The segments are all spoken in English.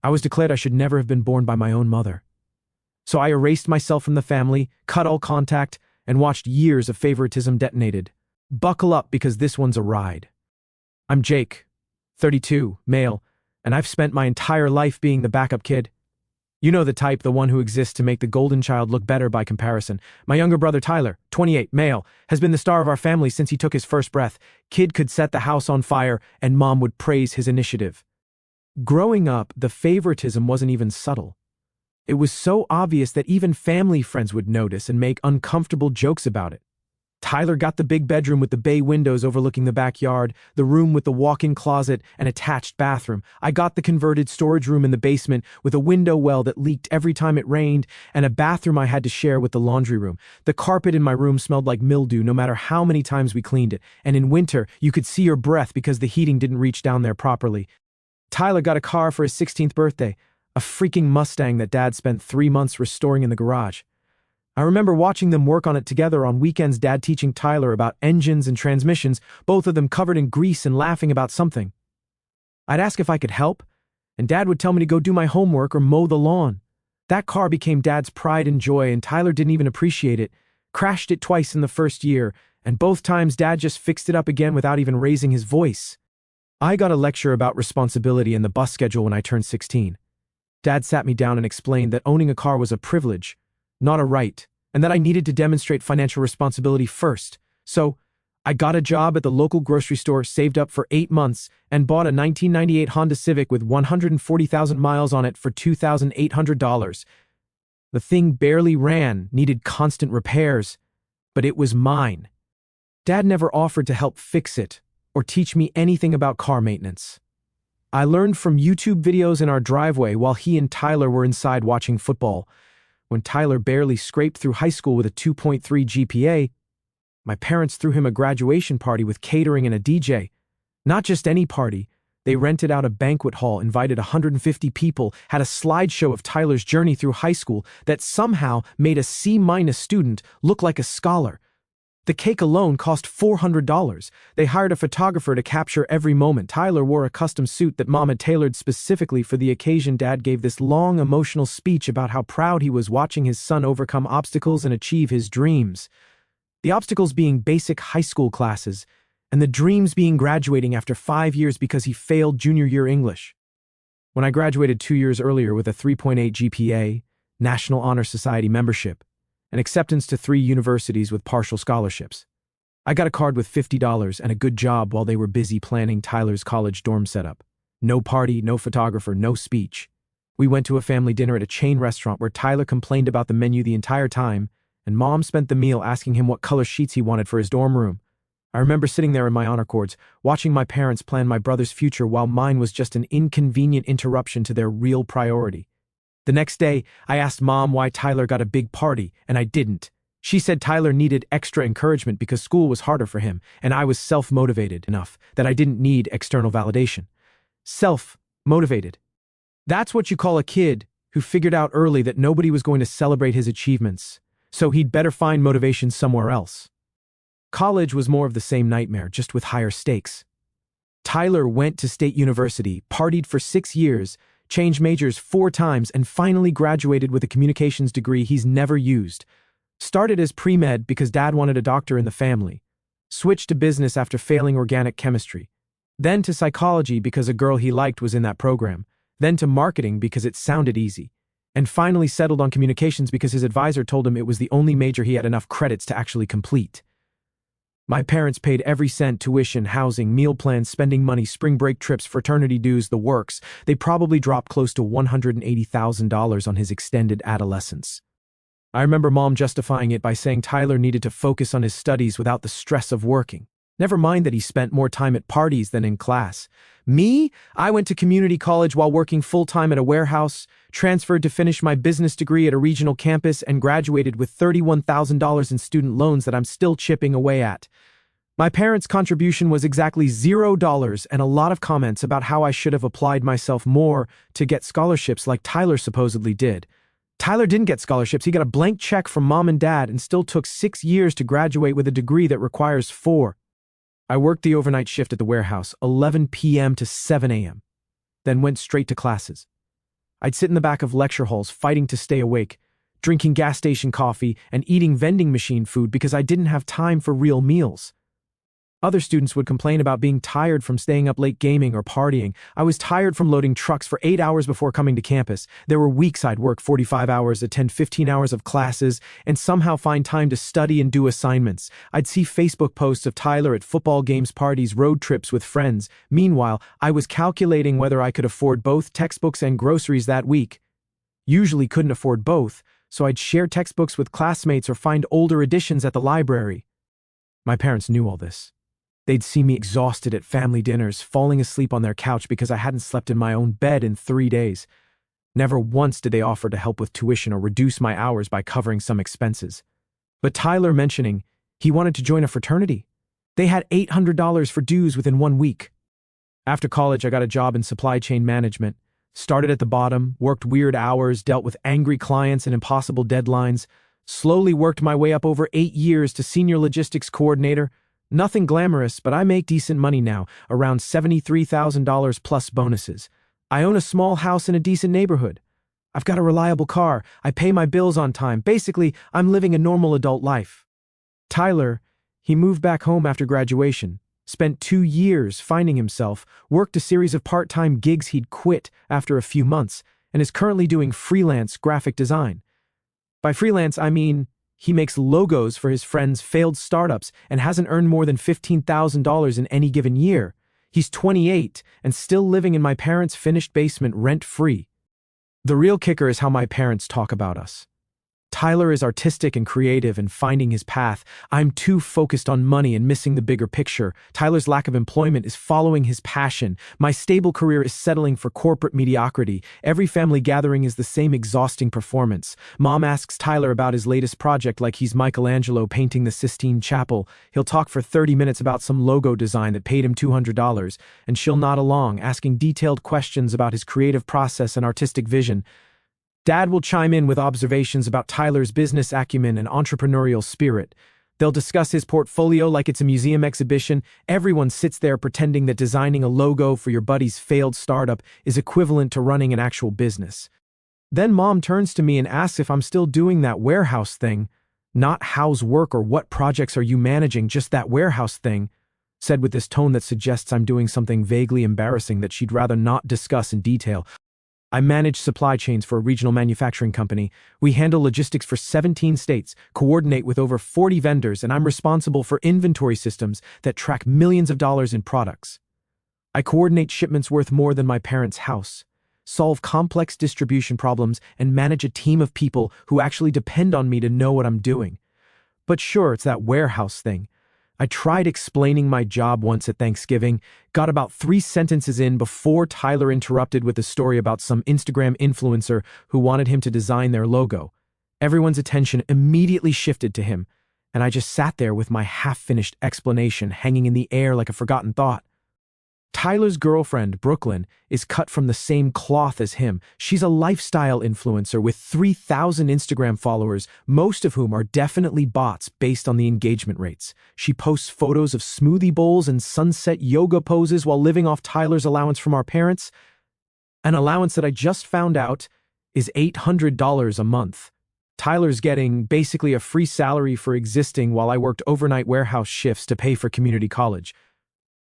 I was declared I should never have been born by my own mother. So I erased myself from the family, cut all contact, and watched years of favoritism detonated. Buckle up because this one's a ride. I'm Jake, 32, male, and I've spent my entire life being the backup kid. You know the type, the one who exists to make the golden child look better by comparison. My younger brother Tyler, 28, male, has been the star of our family since he took his first breath. Kid could set the house on fire, and mom would praise his initiative. Growing up, the favoritism wasn't even subtle. It was so obvious that even family friends would notice and make uncomfortable jokes about it. Tyler got the big bedroom with the bay windows overlooking the backyard, the room with the walk-in closet and attached bathroom. I got the converted storage room in the basement with a window well that leaked every time it rained, and a bathroom I had to share with the laundry room. The carpet in my room smelled like mildew no matter how many times we cleaned it, and in winter you could see your breath because the heating didn't reach down there properly. Tyler got a car for his 16th birthday, a freaking Mustang that Dad spent 3 months restoring in the garage. I remember watching them work on it together on weekends, Dad teaching Tyler about engines and transmissions, both of them covered in grease and laughing about something. I'd ask if I could help, and Dad would tell me to go do my homework or mow the lawn. That car became Dad's pride and joy, and Tyler didn't even appreciate it. Crashed it twice in the first year, and both times Dad just fixed it up again without even raising his voice. I got a lecture about responsibility and the bus schedule when I turned 16. Dad sat me down and explained that owning a car was a privilege, not a right, and that I needed to demonstrate financial responsibility first. So, I got a job at the local grocery store, saved up for 8 months, and bought a 1998 Honda Civic with 140,000 miles on it for $2,800. The thing barely ran, needed constant repairs, but it was mine. Dad never offered to help fix it or teach me anything about car maintenance. I learned from YouTube videos in our driveway while he and Tyler were inside watching football. When Tyler barely scraped through high school with a 2.3 GPA, my parents threw him a graduation party with catering and a DJ. Not just any party. They rented out a banquet hall, invited 150 people, had a slideshow of Tyler's journey through high school that somehow made a C- student look like a scholar. The cake alone cost $400. They hired a photographer to capture every moment. Tyler wore a custom suit that Mom had tailored specifically for the occasion. Dad gave this long, emotional speech about how proud he was watching his son overcome obstacles and achieve his dreams. The obstacles being basic high school classes, and the dreams being graduating after 5 years because he failed junior year English. When I graduated 2 years earlier with a 3.8 GPA, National Honor Society membership, and acceptance to 3 universities with partial scholarships, I got a card with $50 and a good job while they were busy planning Tyler's college dorm setup. No party, no photographer, no speech. We went to a family dinner at a chain restaurant where Tyler complained about the menu the entire time, and Mom spent the meal asking him what color sheets he wanted for his dorm room. I remember sitting there in my honor cords, watching my parents plan my brother's future while mine was just an inconvenient interruption to their real priority. The next day, I asked Mom why Tyler got a big party, and I didn't. She said Tyler needed extra encouragement because school was harder for him, and I was self-motivated enough that I didn't need external validation. Self-motivated. That's what you call a kid who figured out early that nobody was going to celebrate his achievements, so he'd better find motivation somewhere else. College was more of the same nightmare, just with higher stakes. Tyler went to State University, partied for 6 years, changed majors 4 times, and finally graduated with a communications degree he's never used. Started as pre-med because Dad wanted a doctor in the family. Switched to business after failing organic chemistry. Then to psychology because a girl he liked was in that program. Then to marketing because it sounded easy. And finally settled on communications because his advisor told him it was the only major he had enough credits to actually complete. My parents paid every cent: tuition, housing, meal plans, spending money, spring break trips, fraternity dues, the works. They probably dropped close to $180,000 on his extended adolescence. I remember Mom justifying it by saying Tyler needed to focus on his studies without the stress of working. Never mind that he spent more time at parties than in class. Me? I went to community college while working full-time at a warehouse, transferred to finish my business degree at a regional campus, and graduated with $31,000 in student loans that I'm still chipping away at. My parents' contribution was exactly $0 and a lot of comments about how I should have applied myself more to get scholarships like Tyler supposedly did. Tyler didn't get scholarships. He got a blank check from Mom and Dad and still took 6 years to graduate with a degree that requires 4. I worked the overnight shift at the warehouse, 11 p.m. to 7 a.m., then went straight to classes. I'd sit in the back of lecture halls fighting to stay awake, drinking gas station coffee and eating vending machine food because I didn't have time for real meals. Other students would complain about being tired from staying up late gaming or partying. I was tired from loading trucks for 8 hours before coming to campus. There were weeks I'd work 45 hours, attend 15 hours of classes, and somehow find time to study and do assignments. I'd see Facebook posts of Tyler at football games, parties, road trips with friends. Meanwhile, I was calculating whether I could afford both textbooks and groceries that week. Usually couldn't afford both, so I'd share textbooks with classmates or find older editions at the library. My parents knew all this. They'd see me exhausted at family dinners, falling asleep on their couch because I hadn't slept in my own bed in 3 days. Never once did they offer to help with tuition or reduce my hours by covering some expenses. But Tyler mentioning he wanted to join a fraternity. They had $800 for dues within 1 week. After college, I got a job in supply chain management. Started at the bottom, worked weird hours, dealt with angry clients and impossible deadlines. Slowly worked my way up over 8 years to senior logistics coordinator. Nothing glamorous, but I make decent money now, around $73,000 plus bonuses. I own a small house in a decent neighborhood. I've got a reliable car. I pay my bills on time. Basically, I'm living a normal adult life. Tyler, he moved back home after graduation, spent 2 years finding himself, worked a series of part-time gigs he'd quit after a few months, and is currently doing freelance graphic design. By freelance, I mean he makes logos for his friends' failed startups and hasn't earned more than $15,000 in any given year. He's 28 and still living in my parents' finished basement rent-free. The real kicker is how my parents talk about us. Tyler is artistic and creative and finding his path. I'm too focused on money and missing the bigger picture. Tyler's lack of employment is following his passion. My stable career is settling for corporate mediocrity. Every family gathering is the same exhausting performance. Mom asks Tyler about his latest project like he's Michelangelo painting the Sistine Chapel. He'll talk for 30 minutes about some logo design that paid him $200, and she'll nod along, asking detailed questions about his creative process and artistic vision. Dad will chime in with observations about Tyler's business acumen and entrepreneurial spirit. They'll discuss his portfolio like it's a museum exhibition. Everyone sits there pretending that designing a logo for your buddy's failed startup is equivalent to running an actual business. Then Mom turns to me and asks if I'm still doing that warehouse thing. Not how's work or what projects are you managing, just that warehouse thing, said with this tone that suggests I'm doing something vaguely embarrassing that she'd rather not discuss in detail. I manage supply chains for a regional manufacturing company. We handle logistics for 17 states, coordinate with over 40 vendors, and I'm responsible for inventory systems that track millions of dollars in products. I coordinate shipments worth more than my parents' house, solve complex distribution problems, and manage a team of people who actually depend on me to know what I'm doing. But sure, it's that warehouse thing. I tried explaining my job once at Thanksgiving, got about 3 sentences in before Tyler interrupted with a story about some Instagram influencer who wanted him to design their logo. Everyone's attention immediately shifted to him, and I just sat there with my half-finished explanation hanging in the air like a forgotten thought. Tyler's girlfriend, Brooklyn, is cut from the same cloth as him. She's a lifestyle influencer with 3,000 Instagram followers, most of whom are definitely bots based on the engagement rates. She posts photos of smoothie bowls and sunset yoga poses while living off Tyler's allowance from our parents. An allowance that I just found out is $800 a month. Tyler's getting basically a free salary for existing while I worked overnight warehouse shifts to pay for community college.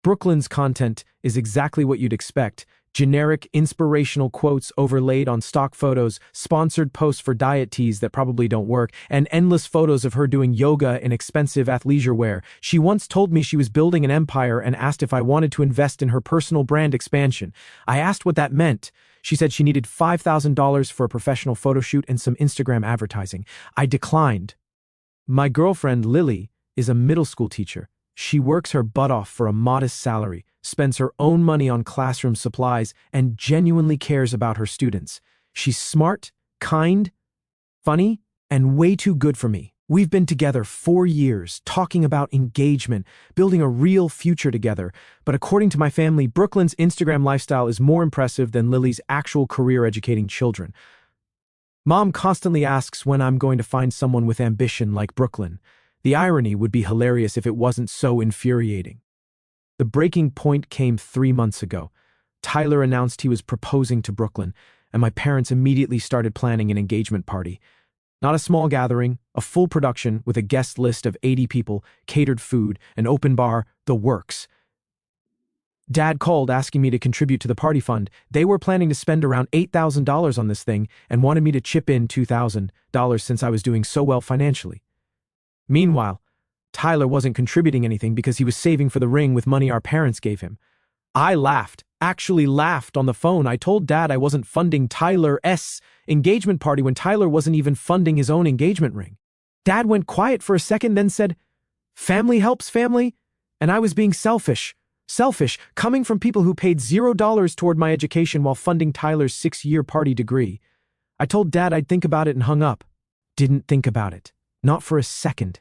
Brooklyn's content is exactly what you'd expect. Generic, inspirational quotes overlaid on stock photos, sponsored posts for diet teas that probably don't work, and endless photos of her doing yoga in expensive athleisure wear. She once told me she was building an empire and asked if I wanted to invest in her personal brand expansion. I asked what that meant. She said she needed $5,000 for a professional photo shoot and some Instagram advertising. I declined. My girlfriend, Lily, is a middle school teacher. She works her butt off for a modest salary, spends her own money on classroom supplies, and genuinely cares about her students. She's smart, kind, funny, and way too good for me. We've been together 4 years, talking about engagement, building a real future together. But according to my family, Brooklyn's Instagram lifestyle is more impressive than Lily's actual career educating children. Mom constantly asks when I'm going to find someone with ambition like Brooklyn. The irony would be hilarious if it wasn't so infuriating. The breaking point came 3 months ago. Tyler announced he was proposing to Brooklyn, and my parents immediately started planning an engagement party. Not a small gathering, a full production with a guest list of 80 people, catered food, an open bar, the works. Dad called asking me to contribute to the party fund. They were planning to spend around $8,000 on this thing and wanted me to chip in $2,000 since I was doing so well financially. Meanwhile, Tyler wasn't contributing anything because he was saving for the ring with money our parents gave him. I actually laughed on the phone. I told Dad I wasn't funding Tyler's engagement party when Tyler wasn't even funding his own engagement ring. Dad went quiet for a second, then said, "Family helps family," and I was being selfish, coming from people who paid $0 toward my education while funding Tyler's 6-year party degree. I told Dad I'd think about it and hung up. Didn't think about it. Not for a second.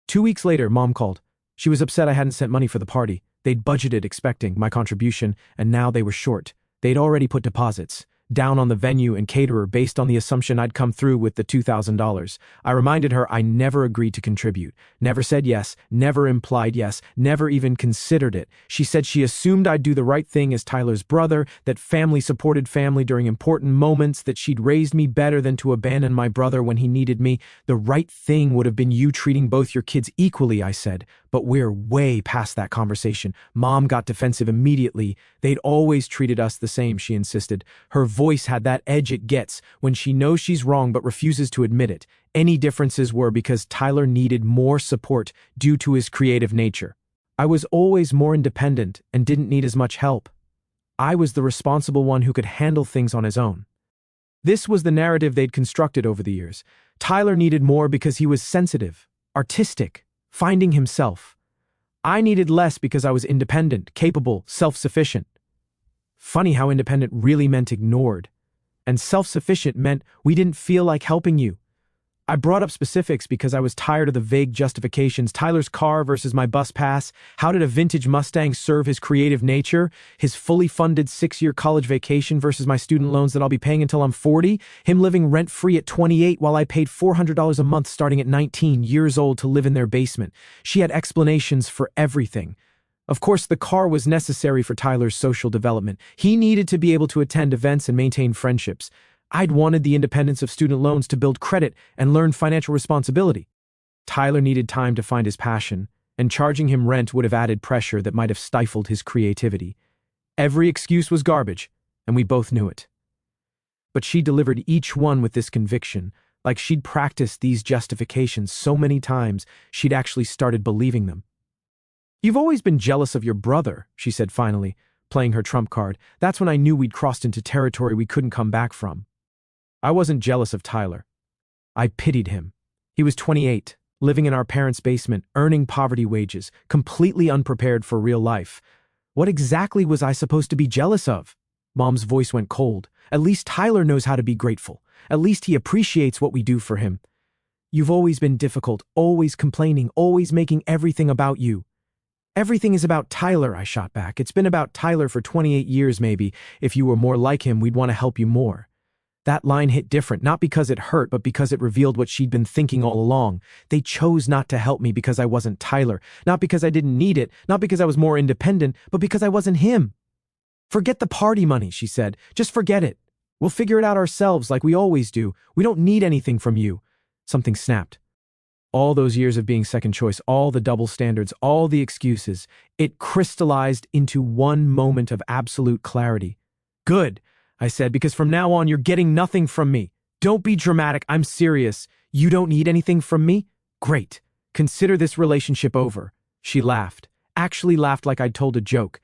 2 weeks later, Mom called. She was upset I hadn't sent money for the party. They'd budgeted expecting my contribution, and now they were short. They'd already put deposits down on the venue and caterer based on the assumption I'd come through with the $2,000. I reminded her I never agreed to contribute, never said yes, never implied yes, never even considered it. She said she assumed I'd do the right thing as Tyler's brother, that family supported family during important moments, that she'd raised me better than to abandon my brother when he needed me. The right thing would have been you treating both your kids equally, I said, but we're way past that conversation. Mom got defensive immediately. They'd always treated us the same, she insisted. Her voice had that edge it gets when she knows she's wrong but refuses to admit it. Any differences were because Tyler needed more support due to his creative nature. I was always more independent and didn't need as much help. I was the responsible one who could handle things on his own. This was the narrative they'd constructed over the years. Tyler needed more because he was sensitive, artistic, finding himself. I needed less because I was independent, capable, self-sufficient. Funny how independent really meant ignored, and self-sufficient meant we didn't feel like helping you. I brought up specifics because I was tired of the vague justifications. Tyler's car versus my bus pass. How did a vintage Mustang serve his creative nature? His fully funded 6-year college vacation versus my student loans that I'll be paying until I'm 40? Him living rent-free at 28 while I paid $400 a month starting at 19 years old to live in their basement. She had explanations for everything. Of course, the car was necessary for Tyler's social development. He needed to be able to attend events and maintain friendships. I'd wanted the independence of student loans to build credit and learn financial responsibility. Tyler needed time to find his passion, and charging him rent would have added pressure that might have stifled his creativity. Every excuse was garbage, and we both knew it. But she delivered each one with this conviction, like she'd practiced these justifications so many times she'd actually started believing them. "You've always been jealous of your brother," she said finally, playing her trump card. That's when I knew we'd crossed into territory we couldn't come back from. I wasn't jealous of Tyler. I pitied him. He was 28, living in our parents' basement, earning poverty wages, completely unprepared for real life. What exactly was I supposed to be jealous of? Mom's voice went cold. At least Tyler knows how to be grateful. At least he appreciates what we do for him. "You've always been difficult, always complaining, always making everything about you." "Everything is about Tyler," I shot back. "It's been about Tyler for 28 years maybe. If you were more like him, we'd want to help you more." That line hit different, not because it hurt, but because it revealed what she'd been thinking all along. They chose not to help me because I wasn't Tyler, not because I didn't need it, not because I was more independent, but because I wasn't him. "Forget the party money," she said. "Just forget it. We'll figure it out ourselves like we always do. We don't need anything from you." Something snapped. All those years of being second choice, all the double standards, all the excuses, it crystallized into one moment of absolute clarity. "Good," I said, "because from now on you're getting nothing from me. Don't be dramatic, I'm serious. You don't need anything from me? Great. Consider this relationship over." She laughed, actually laughed like I'd told a joke.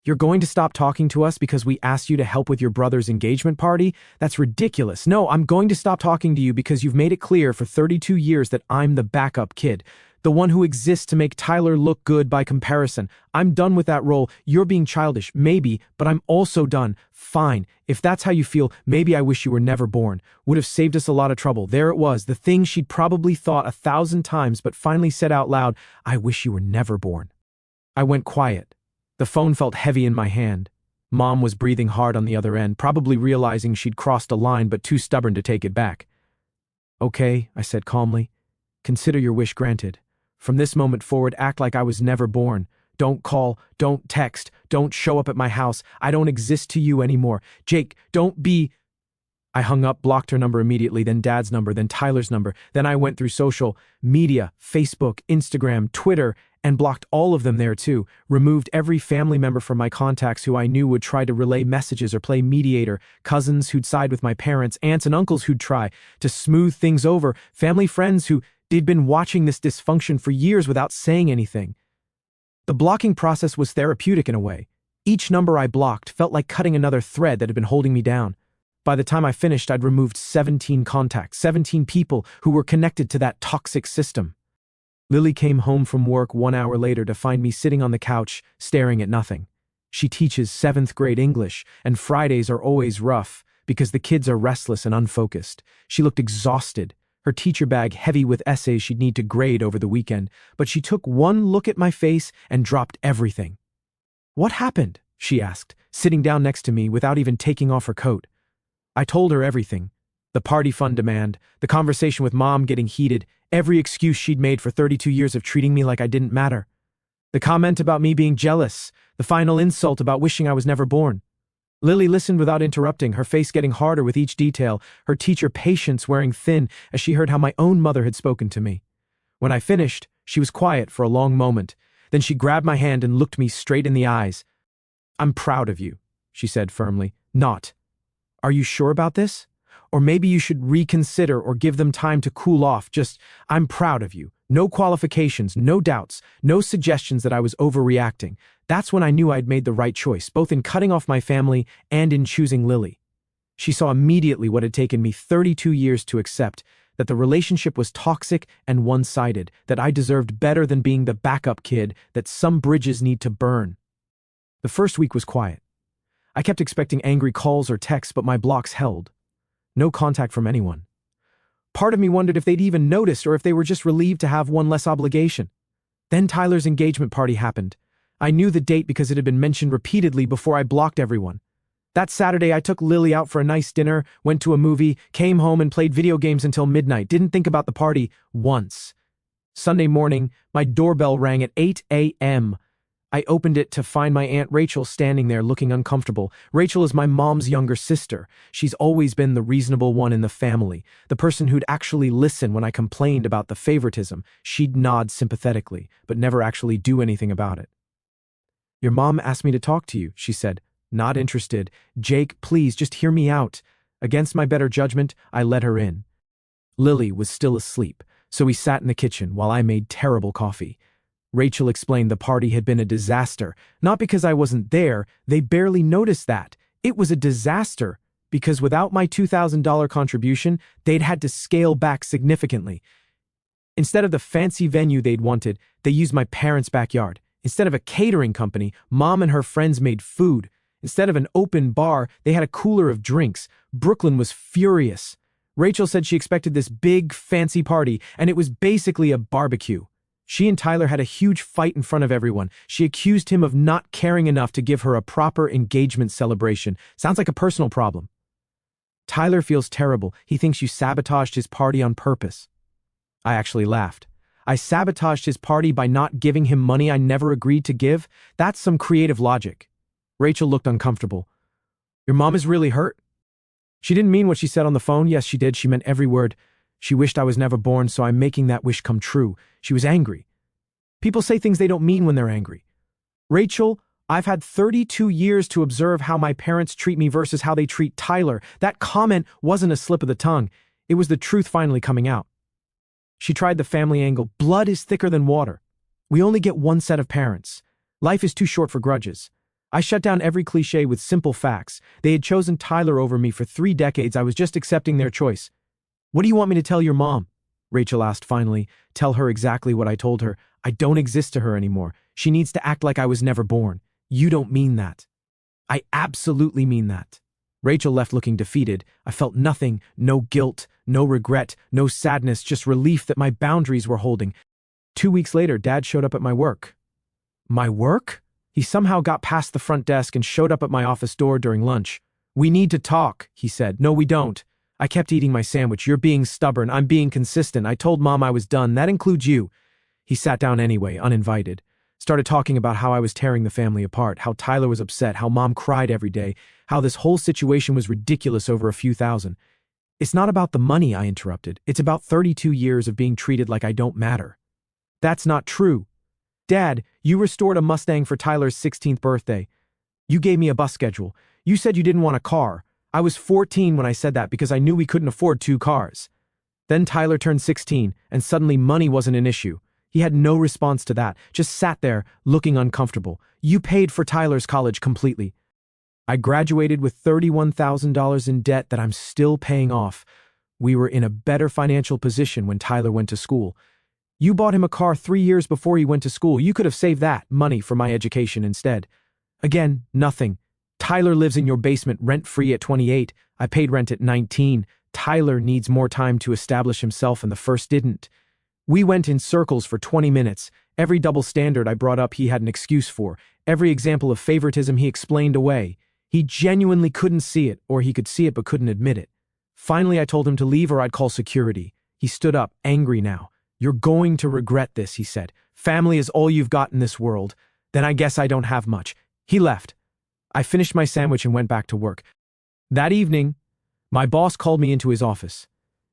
"You're going to stop talking to us because we asked you to help with your brother's engagement party? That's ridiculous. No, I'm going to stop talking to you because you've made it clear for 32 years that I'm the backup kid, the one who exists to make Tyler look good by comparison. I'm done with that role. You're being childish, maybe, but I'm also done. Fine. If that's how you feel, maybe I wish you were never born. Would have saved us a lot of trouble." There it was, the thing she'd probably thought 1,000 times but finally said out loud, "I wish you were never born." I went quiet. The phone felt heavy in my hand. Mom was breathing hard on the other end, probably realizing she'd crossed a line but too stubborn to take it back. "Okay," I said calmly. "Consider your wish granted. From this moment forward, act like I was never born. Don't call, don't text, don't show up at my house. I don't exist to you anymore. Jake, don't be..." I hung up, blocked her number immediately, then Dad's number, then Tyler's number. Then I went through social media, Facebook, Instagram, Twitter, and blocked all of them there too. Removed every family member from my contacts who I knew would try to relay messages or play mediator, cousins who'd side with my parents, aunts and uncles who'd try to smooth things over, family friends who they'd been watching this dysfunction for years without saying anything. The blocking process was therapeutic in a way. Each number I blocked felt like cutting another thread that had been holding me down. By the time I finished, I'd removed 17 contacts, 17 people who were connected to that toxic system. Lily came home from work 1 hour later to find me sitting on the couch, staring at nothing. She teaches 7th grade English, and Fridays are always rough because the kids are restless and unfocused. She looked exhausted, her teacher bag heavy with essays she'd need to grade over the weekend, but she took one look at my face and dropped everything. "What happened?" she asked, sitting down next to me without even taking off her coat. I told her everything. The party fund demand, the conversation with Mom getting heated, every excuse she'd made for 32 years of treating me like I didn't matter. The comment about me being jealous, the final insult about wishing I was never born. Lily listened without interrupting, her face getting harder with each detail, her teacher patience wearing thin as she heard how my own mother had spoken to me. When I finished, she was quiet for a long moment. Then she grabbed my hand and looked me straight in the eyes. "I'm proud of you," she said firmly. "Not, 'Are you sure about this?' Or maybe you should reconsider or give them time to cool off. Just, 'I'm proud of you.' No qualifications, no doubts, no suggestions that I was overreacting. That's when I knew I'd made the right choice, both in cutting off my family and in choosing Lily. She saw immediately what had taken me 32 years to accept, that the relationship was toxic and one-sided, that I deserved better than being the backup kid, that some bridges need to burn. The first week was quiet. I kept expecting angry calls or texts, but my blocks held. No contact from anyone. Part of me wondered if they'd even noticed or if they were just relieved to have one less obligation. Then Tyler's engagement party happened. I knew the date because it had been mentioned repeatedly before I blocked everyone. That Saturday, I took Lily out for a nice dinner, went to a movie, came home and played video games until midnight, didn't think about the party once. Sunday morning, my doorbell rang at 8 a.m. I opened it to find my Aunt Rachel standing there looking uncomfortable. Rachel is my mom's younger sister. She's always been the reasonable one in the family, the person who'd actually listen when I complained about the favoritism. She'd nod sympathetically, but never actually do anything about it. "Your mom asked me to talk to you," she said. "Not interested. Jake, please, just hear me out." Against my better judgment, I let her in. Lily was still asleep, so we sat in the kitchen while I made terrible coffee. Rachel explained the party had been a disaster, not because I wasn't there, they barely noticed that. It was a disaster because without my $2,000 contribution, they'd had to scale back significantly. Instead of the fancy venue they'd wanted, they used my parents' backyard. Instead of a catering company, Mom and her friends made food. Instead of an open bar, they had a cooler of drinks. Brooklyn was furious. Rachel said she expected this big, fancy party, and it was basically a barbecue. She and Tyler had a huge fight in front of everyone. She accused him of not caring enough to give her a proper engagement celebration. Sounds like a personal problem. "Tyler feels terrible. He thinks you sabotaged his party on purpose." I actually laughed. I sabotaged his party by not giving him money I never agreed to give? That's some creative logic. Rachel looked uncomfortable. "Your mom is really hurt?" "She didn't mean what she said on the phone." "Yes, she did. She meant every word. She wished I was never born, so I'm making that wish come true. She was angry." People say things they don't mean when they're angry. "Rachel, I've had 32 years to observe how my parents treat me versus how they treat Tyler. That comment wasn't a slip of the tongue. It was the truth finally coming out." She tried the family angle. "Blood is thicker than water. We only get one set of parents. Life is too short for grudges." I shut down every cliche with simple facts. They had chosen Tyler over me for 3 decades. I was just accepting their choice. "What do you want me to tell your mom?" Rachel asked finally. "Tell her exactly what I told her. I don't exist to her anymore. She needs to act like I was never born." "You don't mean that." "I absolutely mean that." Rachel left looking defeated. I felt nothing, no guilt, no regret, no sadness, just relief that my boundaries were holding. 2 weeks later, Dad showed up at my work. My work? He somehow got past the front desk and showed up at my office door during lunch. "We need to talk," he said. "No, we don't." I kept eating my sandwich. "You're being stubborn. I'm being consistent. I told Mom I was done. That includes you." He sat down anyway, uninvited. Started talking about how I was tearing the family apart, how Tyler was upset, how Mom cried every day, how this whole situation was ridiculous over a few thousand. It's not about the money, I interrupted. It's about 32 years of being treated like I don't matter. That's not true. Dad, you restored a Mustang for Tyler's 16th birthday. You gave me a bus schedule. You said you didn't want a car. I was 14 when I said that because I knew we couldn't afford 2 cars. Then Tyler turned 16, and suddenly money wasn't an issue. He had no response to that, just sat there, looking uncomfortable. You paid for Tyler's college completely. I graduated with $31,000 in debt that I'm still paying off. We were in a better financial position when Tyler went to school. You bought him a car 3 years before he went to school. You could have saved that money for my education instead. Again, nothing. Tyler lives in your basement rent-free at 28. I paid rent at 19. Tyler needs more time to establish himself, and the first didn't. We went in circles for 20 minutes. Every double standard I brought up he had an excuse for. Every example of favoritism he explained away. He genuinely couldn't see it, or he could see it but couldn't admit it. Finally, I told him to leave or I'd call security. He stood up, angry now. You're going to regret this, he said. Family is all you've got in this world. Then I guess I don't have much. He left. I finished my sandwich and went back to work. That evening, my boss called me into his office.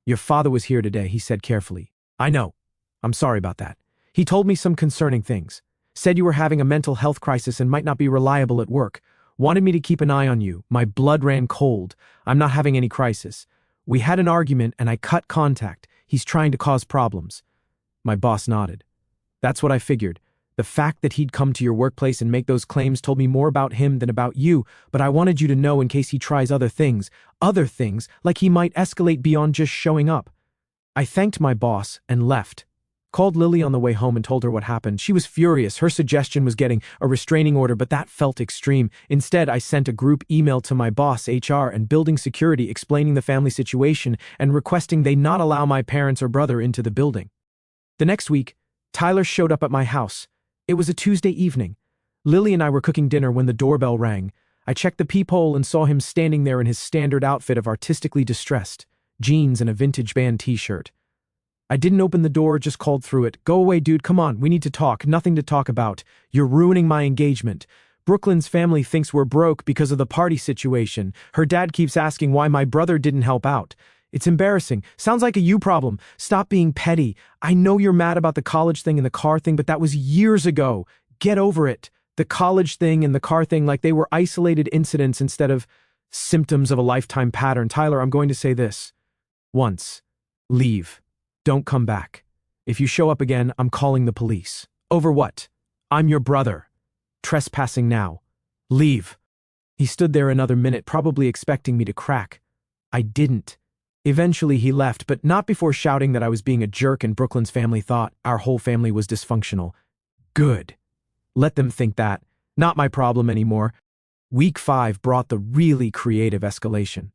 Your father was here today, he said carefully. I know. I'm sorry about that. He told me some concerning things. Said you were having a mental health crisis and might not be reliable at work. Wanted me to keep an eye on you. My blood ran cold. I'm not having any crisis. We had an argument and I cut contact. He's trying to cause problems. My boss nodded. That's what I figured. The fact that he'd come to your workplace and make those claims told me more about him than about you, but I wanted you to know in case he tries other things, like he might escalate beyond just showing up. I thanked my boss and left. Called Lily on the way home and told her what happened. She was furious. Her suggestion was getting a restraining order, but that felt extreme. Instead, I sent a group email to my boss, HR, and building security explaining the family situation and requesting they not allow my parents or brother into the building. The next week, Tyler showed up at my house. It was a Tuesday evening. Lily and I were cooking dinner when the doorbell rang. I checked the peephole and saw him standing there in his standard outfit of artistically distressed, jeans and a vintage band t-shirt. I didn't open the door, just called through it. Go away, dude, come on, we need to talk. Nothing to talk about. You're ruining my engagement. Brooklyn's family thinks we're broke because of the party situation. Her dad keeps asking why my brother didn't help out. It's embarrassing. Sounds like a you problem. Stop being petty. I know you're mad about the college thing and the car thing, but that was years ago. Get over it. The college thing and the car thing, like they were isolated incidents instead of symptoms of a lifetime pattern. Tyler, I'm going to say this. Once. Leave. Don't come back. If you show up again, I'm calling the police. Over what? I'm your brother. Trespassing now. Leave. He stood there another minute, probably expecting me to crack. I didn't. Eventually he left, but not before shouting that I was being a jerk and Brooklyn's family thought our whole family was dysfunctional. Good. Let them think that. Not my problem anymore. Week 5 brought the really creative escalation.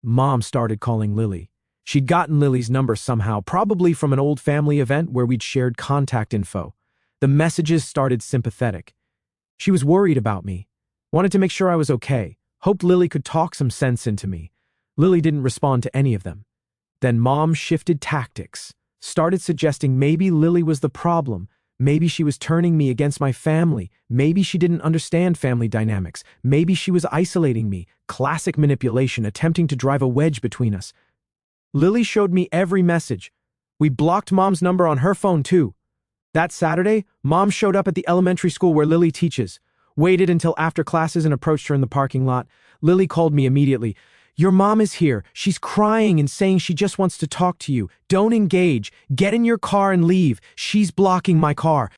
Mom started calling Lily. She'd gotten Lily's number somehow, probably from an old family event where we'd shared contact info. The messages started sympathetic. She was worried about me. Wanted to make sure I was okay. Hoped Lily could talk some sense into me. Lily didn't respond to any of them. Then Mom shifted tactics. Started suggesting maybe Lily was the problem. Maybe she was turning me against my family. Maybe she didn't understand family dynamics. Maybe she was isolating me. Classic manipulation, attempting to drive a wedge between us. Lily showed me every message. We blocked Mom's number on her phone too. That Saturday, Mom showed up at the elementary school where Lily teaches. Waited until after classes and approached her in the parking lot. Lily called me immediately. Your mom is here. She's crying and saying she just wants to talk to you. Don't engage. Get in your car and leave. She's blocking my car.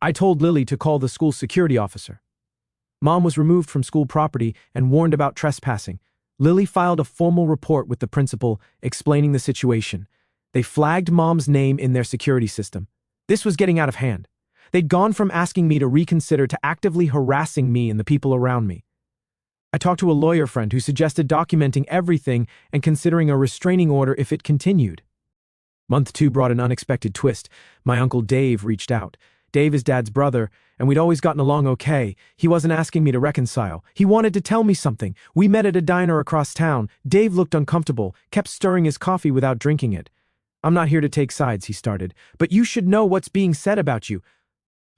I told Lily to call the school security officer. Mom was removed from school property and warned about trespassing. Lily filed a formal report with the principal explaining the situation. They flagged Mom's name in their security system. This was getting out of hand. They'd gone from asking me to reconsider to actively harassing me and the people around me. I talked to a lawyer friend who suggested documenting everything and considering a restraining order if it continued. Month 2 brought an unexpected twist. My uncle Dave reached out. Dave is Dad's brother, and we'd always gotten along okay. He wasn't asking me to reconcile. He wanted to tell me something. We met at a diner across town. Dave looked uncomfortable, kept stirring his coffee without drinking it. I'm not here to take sides, he started, but you should know what's being said about you.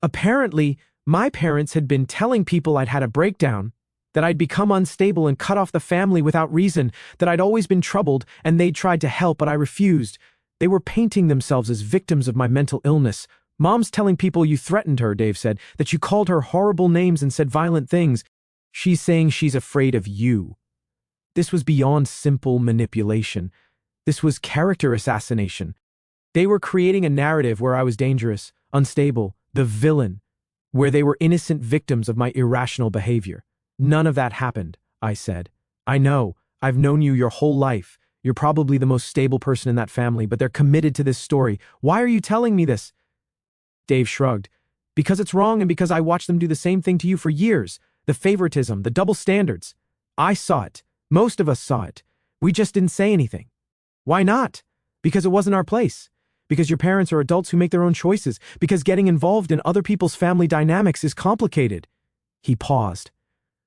Apparently, my parents had been telling people I'd had a breakdown. that I'd become unstable and cut off the family without reason, that I'd always been troubled and they'd tried to help, but I refused. They were painting themselves as victims of my mental illness. Mom's telling people you threatened her, Dave said, that you called her horrible names and said violent things. She's saying she's afraid of you. This was beyond simple manipulation. This was character assassination. They were creating a narrative where I was dangerous, unstable, the villain, where they were innocent victims of my irrational behavior. None of that happened, I said. I know, I've known you your whole life. You're probably the most stable person in that family, but they're committed to this story. Why are you telling me this? Dave shrugged. Because it's wrong and because I watched them do the same thing to you for years. The favoritism, the double standards. I saw it. Most of us saw it. We just didn't say anything. Why not? Because it wasn't our place. Because your parents are adults who make their own choices. Because getting involved in other people's family dynamics is complicated. He paused.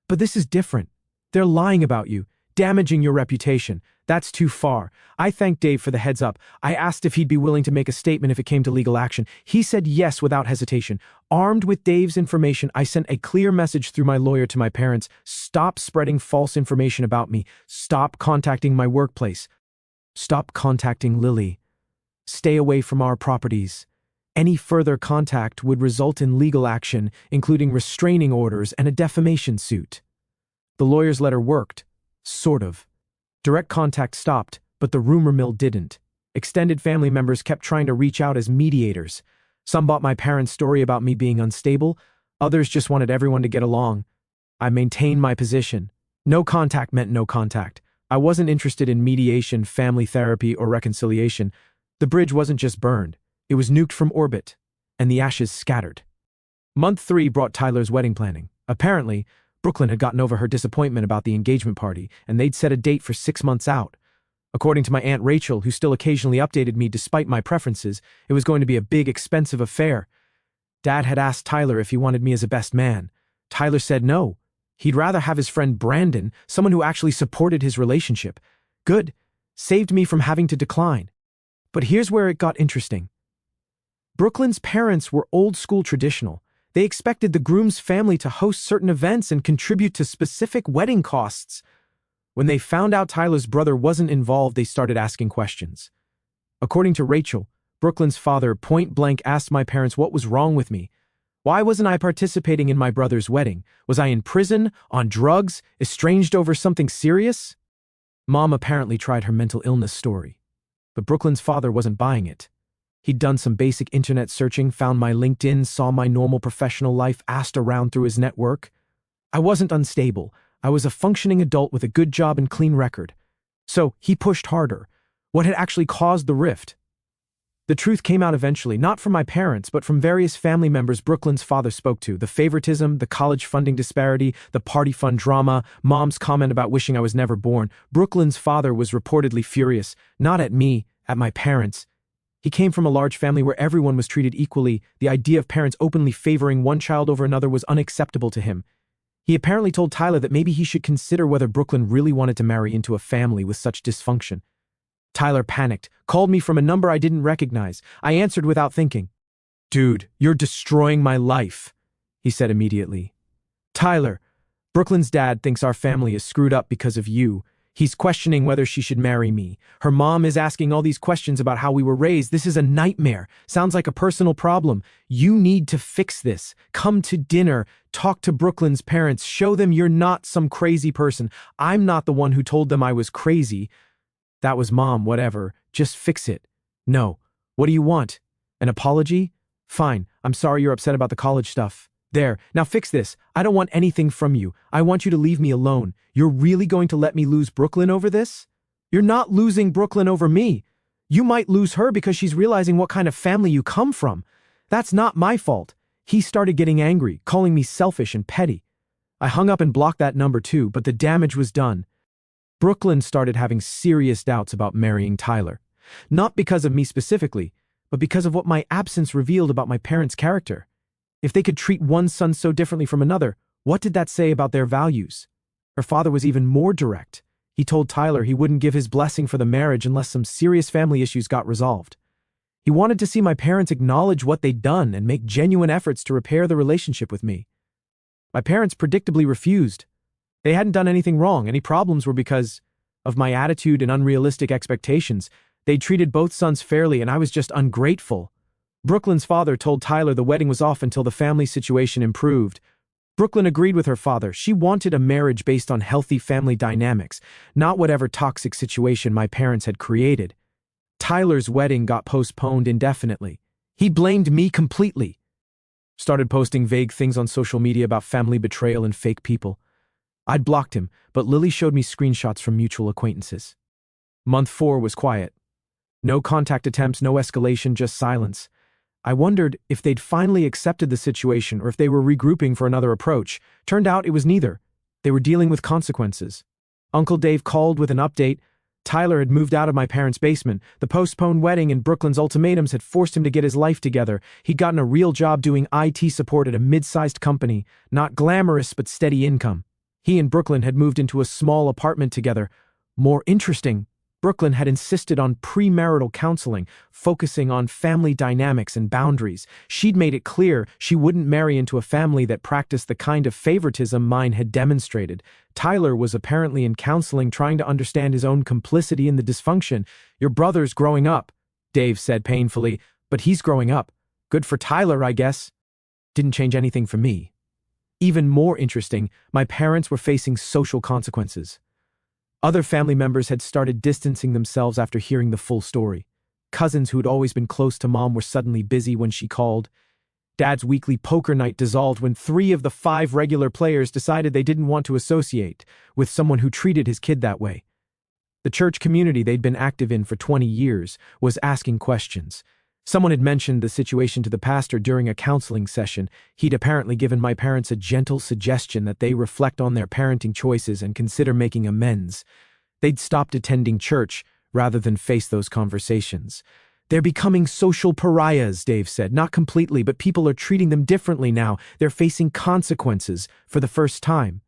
But this is different. They're lying about you, damaging your reputation. That's too far. I thanked Dave for the heads up. I asked if he'd be willing to make a statement if it came to legal action. He said yes without hesitation. Armed with Dave's information, I sent a clear message through my lawyer to my parents. Stop spreading false information about me. Stop contacting my workplace. Stop contacting Lily. Stay away from our properties. Any further contact would result in legal action, including restraining orders and a defamation suit. The lawyer's letter worked. Sort of. Direct contact stopped, but the rumor mill didn't. Extended family members kept trying to reach out as mediators. Some bought my parents' story about me being unstable. Others just wanted everyone to get along. I maintained my position. No contact meant no contact. I wasn't interested in mediation, family therapy, or reconciliation. The bridge wasn't just burned. It was nuked from orbit, and the ashes scattered. Month 3 brought Tyler's wedding planning. Apparently, Brooklyn had gotten over her disappointment about the engagement party, and they'd set a date for 6 months out. According to my Aunt Rachel, who still occasionally updated me despite my preferences, it was going to be a big, expensive affair. Dad had asked Tyler if he wanted me as a best man. Tyler said no. He'd rather have his friend Brandon, someone who actually supported his relationship. Good. Saved me from having to decline. But here's where it got interesting. Brooklyn's parents were old-school traditional. They expected the groom's family to host certain events and contribute to specific wedding costs. When they found out Tyler's brother wasn't involved, they started asking questions. According to Rachel, Brooklyn's father point-blank asked my parents what was wrong with me. Why wasn't I participating in my brother's wedding? Was I in prison, on drugs, estranged over something serious? Mom apparently tried her mental illness story, but Brooklyn's father wasn't buying it. He'd done some basic internet searching, found my LinkedIn, saw my normal professional life, asked around through his network. I wasn't unstable. I was a functioning adult with a good job and clean record. So he pushed harder. What had actually caused the rift? The truth came out eventually, not from my parents, but from various family members Brooklyn's father spoke to. The favoritism, the college funding disparity, the party fund drama, Mom's comment about wishing I was never born. Brooklyn's father was reportedly furious, not at me, at my parents. He came from a large family where everyone was treated equally. The idea of parents openly favoring one child over another was unacceptable to him. He apparently told Tyler that maybe he should consider whether Brooklyn really wanted to marry into a family with such dysfunction. Tyler panicked, called me from a number I didn't recognize. I answered without thinking. "Dude, you're destroying my life," he said immediately. "Tyler, Brooklyn's dad thinks our family is screwed up because of you. He's questioning whether she should marry me. Her mom is asking all these questions about how we were raised. This is a nightmare. Sounds like a personal problem. You need to fix this. Come to dinner. Talk to Brooklyn's parents. Show them you're not some crazy person. I'm not the one who told them I was crazy. That was Mom, whatever. Just fix it." "No. What do you want? An apology? Fine. I'm sorry you're upset about the college stuff. There. Now fix this. I don't want anything from you. I want you to leave me alone. You're really going to let me lose Brooklyn over this? You're not losing Brooklyn over me. You might lose her because she's realizing what kind of family you come from. That's not my fault." He started getting angry, calling me selfish and petty. I hung up and blocked that number too, but the damage was done. Brooklyn started having serious doubts about marrying Tyler. Not because of me specifically, but because of what my absence revealed about my parents' character. If they could treat one son so differently from another, what did that say about their values? Her father was even more direct. He told Tyler he wouldn't give his blessing for the marriage unless some serious family issues got resolved. He wanted to see my parents acknowledge what they'd done and make genuine efforts to repair the relationship with me. My parents predictably refused. They hadn't done anything wrong. Any problems were because of my attitude and unrealistic expectations. They'd treated both sons fairly, and I was just ungrateful. Brooklyn's father told Tyler the wedding was off until the family situation improved. Brooklyn agreed with her father. She wanted a marriage based on healthy family dynamics, not whatever toxic situation my parents had created. Tyler's wedding got postponed indefinitely. He blamed me completely. Started posting vague things on social media about family betrayal and fake people. I'd blocked him, but Lily showed me screenshots from mutual acquaintances. Month 4 was quiet. No contact attempts, no escalation, just silence. I wondered if they'd finally accepted the situation or if they were regrouping for another approach. Turned out it was neither. They were dealing with consequences. Uncle Dave called with an update. Tyler had moved out of my parents' basement. The postponed wedding and Brooklyn's ultimatums had forced him to get his life together. He'd gotten a real job doing IT support at a mid-sized company. Not glamorous, but steady income. He and Brooklyn had moved into a small apartment together. More interesting, Brooklyn had insisted on premarital counseling, focusing on family dynamics and boundaries. She'd made it clear she wouldn't marry into a family that practiced the kind of favoritism mine had demonstrated. Tyler was apparently in counseling, trying to understand his own complicity in the dysfunction. Your brother's growing up, Dave said painfully, but he's growing up. Good for Tyler, I guess. Didn't change anything for me. Even more interesting, my parents were facing social consequences. Other family members had started distancing themselves after hearing the full story. Cousins who'd always been close to Mom were suddenly busy when she called. Dad's weekly poker night dissolved when 3 of the 5 regular players decided they didn't want to associate with someone who treated his kid that way. The church community they'd been active in for 20 years was asking questions. Someone had mentioned the situation to the pastor during a counseling session. He'd apparently given my parents a gentle suggestion that they reflect on their parenting choices and consider making amends. They'd stopped attending church rather than face those conversations. They're becoming social pariahs, Dave said. Not completely, but people are treating them differently now. They're facing consequences for the first time.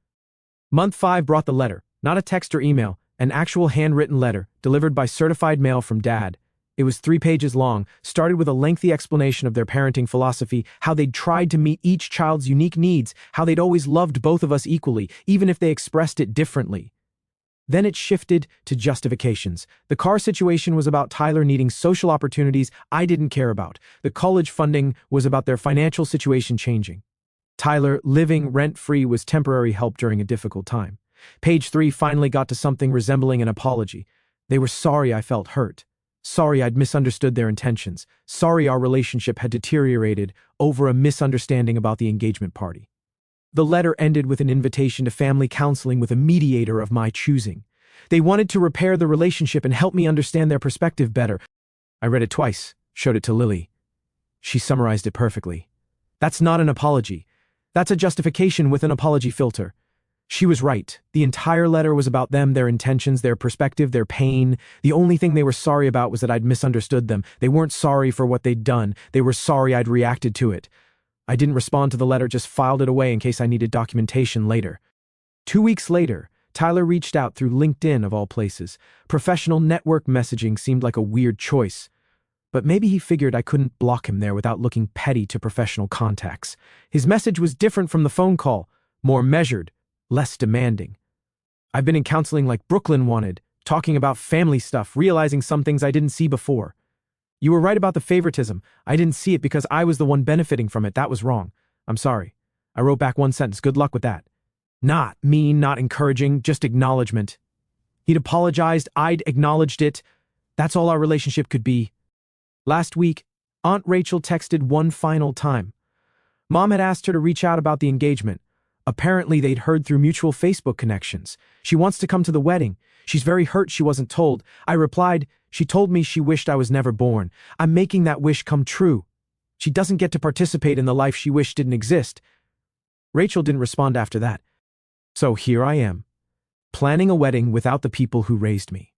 Month 5 brought the letter, not a text or email, an actual handwritten letter, delivered by certified mail from Dad. It was 3 pages long, started with a lengthy explanation of their parenting philosophy, how they'd tried to meet each child's unique needs, how they'd always loved both of us equally, even if they expressed it differently. Then it shifted to justifications. The car situation was about Tyler needing social opportunities I didn't care about. The college funding was about their financial situation changing. Tyler living rent-free was temporary help during a difficult time. Page 3 finally got to something resembling an apology. They were sorry I felt hurt. Sorry I'd misunderstood their intentions. Sorry our relationship had deteriorated over a misunderstanding about the engagement party. The letter ended with an invitation to family counseling with a mediator of my choosing. They wanted to repair the relationship and help me understand their perspective better. I read it twice, showed it to Lily. She summarized it perfectly. That's not an apology. That's a justification with an apology filter. She was right. The entire letter was about them, their intentions, their perspective, their pain. The only thing they were sorry about was that I'd misunderstood them. They weren't sorry for what they'd done. They were sorry I'd reacted to it. I didn't respond to the letter, just filed it away in case I needed documentation later. 2 weeks later, Tyler reached out through LinkedIn of all places. Professional network messaging seemed like a weird choice. But maybe he figured I couldn't block him there without looking petty to professional contacts. His message was different from the phone call, more measured, less demanding. I've been in counseling like Brooklyn wanted, talking about family stuff, realizing some things I didn't see before. You were right about the favoritism. I didn't see it because I was the one benefiting from it. That was wrong. I'm sorry. I wrote back one sentence. Good luck with that. Not mean, not encouraging, just acknowledgement. He'd apologized. I'd acknowledged it. That's all our relationship could be. Last week, Aunt Rachel texted one final time. Mom had asked her to reach out about the engagement. Apparently, they'd heard through mutual Facebook connections. She wants to come to the wedding. She's very hurt she wasn't told. I replied, she told me she wished I was never born. I'm making that wish come true. She doesn't get to participate in the life she wished didn't exist. Rachel didn't respond after that. So here I am, planning a wedding without the people who raised me.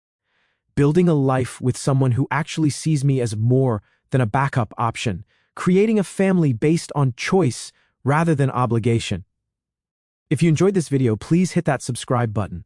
Building a life with someone who actually sees me as more than a backup option. Creating a family based on choice rather than obligation. If you enjoyed this video, please hit that subscribe button.